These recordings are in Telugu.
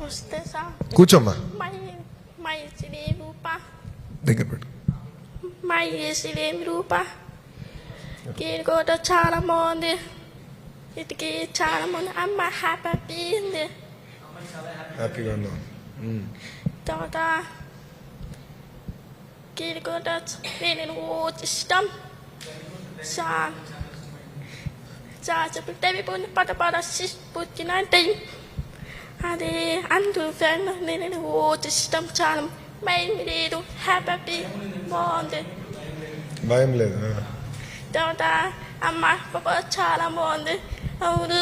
వస్తే సార్ కూర్చోమ్మా, మై సిరి రూప దగ్గర పెట్టు. మై సిరేం రూప కూడా చాలా బాగుంది. ఇటుకి చాలా బాగుంది. అమ్మ హ్యాపీ ఉంది. హ్యాపీగా ఉన్నాం. తర్వాత కూడా నేను ఇష్టం చెప్పి పట పుట్టిన టైం అది అందరూ ఫ్రెండ్ నేను ఇష్టం చాలా మైండ్ లేదు. హ్యాపీ బాగుంది. భయం లేదు. తర్వాత అమ్మ పాప చాలా బాగుంది. అవును.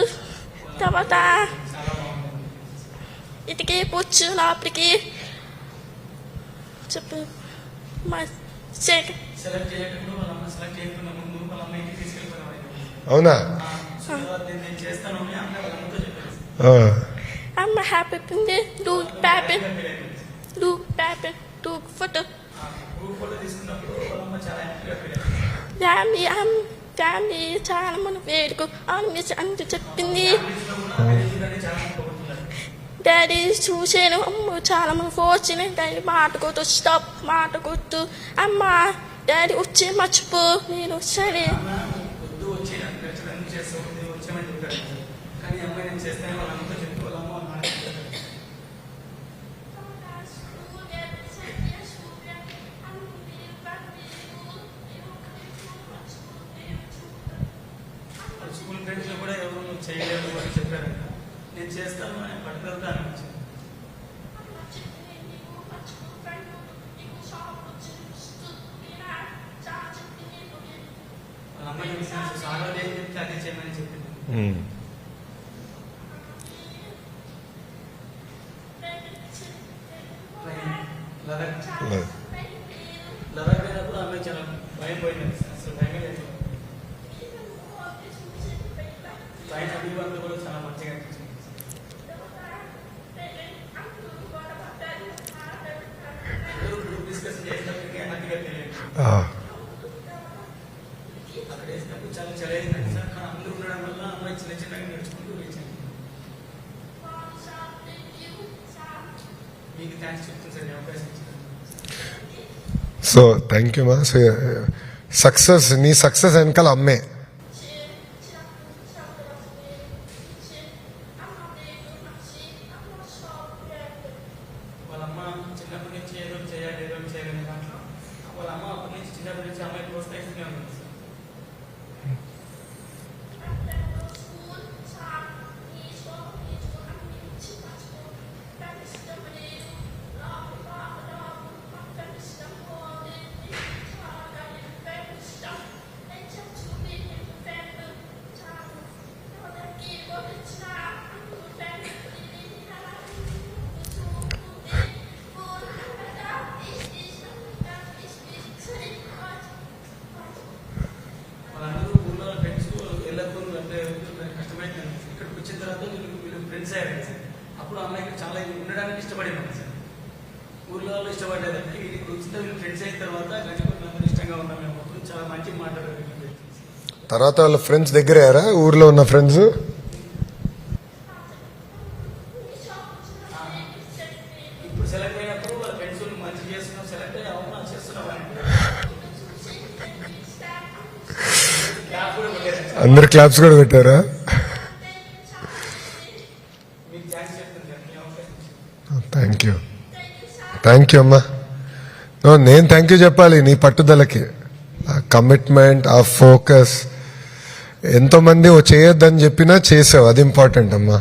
తర్వాత ఇటుకి పుచ్చు లోపలికి చెప్పు మా అవునా? అమ్మ హ్యాపీ ఉంది. డూ ఫోటో ఫ్యామిలీ చాలా మంది వేడుకు అవును అంత చెప్పింది. డాడీ చూసాను. అమ్మ చాలా మంది వచ్చిన డాడీ మాట కొట్టు స్టాప్ మాట కొట్టు అమ్మ డాడీ వచ్చి మర్చిపో నేను సరే స్కూల్ ఫ్రెండ్స్ కూడా ఎవరు చేయలేదు అని చెప్పారంట. నేను చేస్తాను అని పట్టుదలతో అనిపించింది. వాళ్ళ అమ్మాయి సాగర్ ఏం చెప్తే అదే చేయమని చెప్పింది. లదాఖ్ అయినప్పుడు అమ్మాయి చాలా భయం పోయింది. అసలు భయమే లేదు. పైన అభివంతులు కూడా చాలా మంచిగా అనిపించింది. గ్రూప్ డిస్కషన్ చేసినప్పటికీ అన్నట్టుగా తెలియదు. అక్కడ వేసినప్పుడు చాలా చదివిందండి సార్. కానీ అందరూ ఉండడం వల్ల అమ్మాయి చిన్న చిన్నగా నేర్చుకుంటూ వేసింది. మీకు థ్యాంక్స్ చెప్తుంది సార్ ఈ అవకాశం ఇచ్చింది. సో థ్యాంక్ యూ మా. సో సక్సెస్, నీ సక్సెస్ వెనకాల అమ్మే. వాళ్ళ అమ్మ చిన్నప్పటి నుంచి ఏదో చేయాలి ఏదో చేయాలి దాంట్లో వాళ్ళ అమ్మ అప్పటి నుంచి చిన్నప్పటి నుంచి అమ్మాయి ప్రోత్సహిస్తూనే ఉంది సార్. వాళ్ళందరూ ఊళ్ళో ఫ్రెండ్స్ ఎల్లప్పుడూ అంటే కష్టమైంది. ఇక్కడికి వచ్చిన తర్వాత వీళ్ళు ఫ్రెండ్స్ అయ్యారు సార్. అప్పుడు అమ్మాయికి చాలా ఉండడానికి ఇష్టపడింది సార్. ఊళ్ళో వాళ్ళు ఇష్టపడేదంటే వీళ్ళకి వచ్చిన వీళ్ళు ఫ్రెండ్స్ అయిన తర్వాత గడిచిపోయినంత ఇష్టంగా ఉన్నాం మేము. అప్పుడు చాలా మంచిగా మాట్లాడారు. తర్వాత వాళ్ళ ఫ్రెండ్స్ దగ్గర అయ్యారా? ఊర్లో ఉన్న ఫ్రెండ్స్ ఇప్పుడు సెలెక్ట్ అయినప్పుడు వాళ్ళ ఫ్రెండ్స్ మంచిగా చేస్తున్నాం సెలెక్ట్ అయ్యి అవునా చేస్తున్నాం అని క్లాప్ కూడా కొట్టారు. అందరు క్లాప్స్ కూడా పెట్టారా? మీకు థ్యాంక్స్ చెప్తుంది సార్. మీ అవకాశం థ్యాంక్ యూ, థ్యాంక్ యూ అమ్మా. నేను థ్యాంక్ యూ చెప్పాలి నీ పట్టుదలకి, ఆ కమిట్మెంట్, ఆ ఫోకస్. ఎంతోమంది చేయొద్దని చెప్పినా చేసావు, అది ఇంపార్టెంట్ అమ్మా.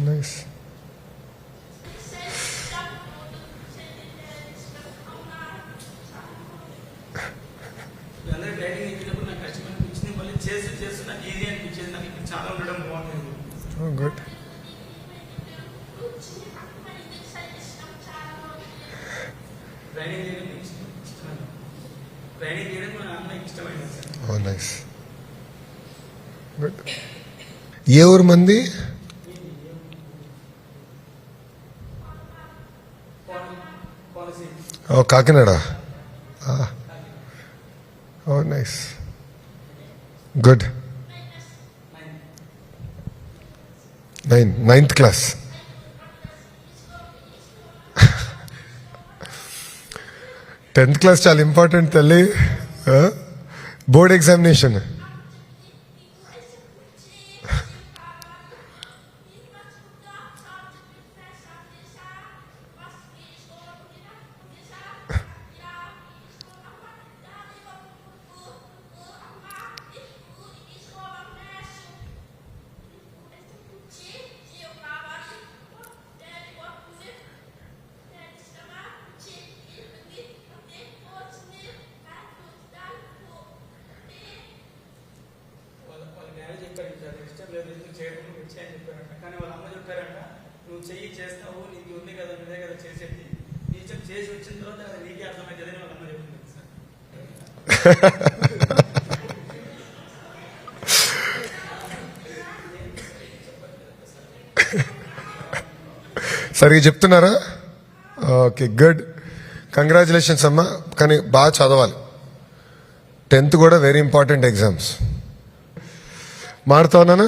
నైస్. అందరూ ట్రైనింగ్ ఇచ్చినప్పుడు నాకు కష్టం అనిపించింది. మళ్ళీ చేస్తూ నాకు ఈజీ అనిపించేది. నాకు ఇక్కడ చాలా ఉండడం బాగుంటుంది. గుడ్. ట్రైనింగ్ చేయడం ఇష్టమైంది. ట్రైనింగ్ చేయడం మా అమ్మాయికి ఇష్టమైంది సార్. Oh nice, good. ఏ ఊరు మంది? Oh Kakinada. Oh nice, good. 9th class. 10th class చాలా ఇంపార్టెంట్ తల్లి. Board examination. వాళ్ళ డాడీ చెప్పారు సార్ ఇష్టం లేదు ఎందుకు చేయడం నువ్వు వచ్చి అని చెప్పారంట. కానీ వాళ్ళ అమ్మ చెప్పారంట నువ్వు చెయ్యి చేస్తావు నీకు ఉంది కదా నువ్వే కదా చేసేది నీ ఇష్టం చేసి వచ్చిన తర్వాత అది నీకే అర్థమవుతుంది వాళ్ళ అమ్మ చెప్పింది సార్. సరిగా చెప్తున్నారా? Okay, good. కంగ్రాచులేషన్స్ అమ్మా. కానీ బాగా చదవాలి. 10th కూడా వెరీ ఇంపార్టెంట్ ఎగ్జామ్స్. మారుతా ఉన్నానా?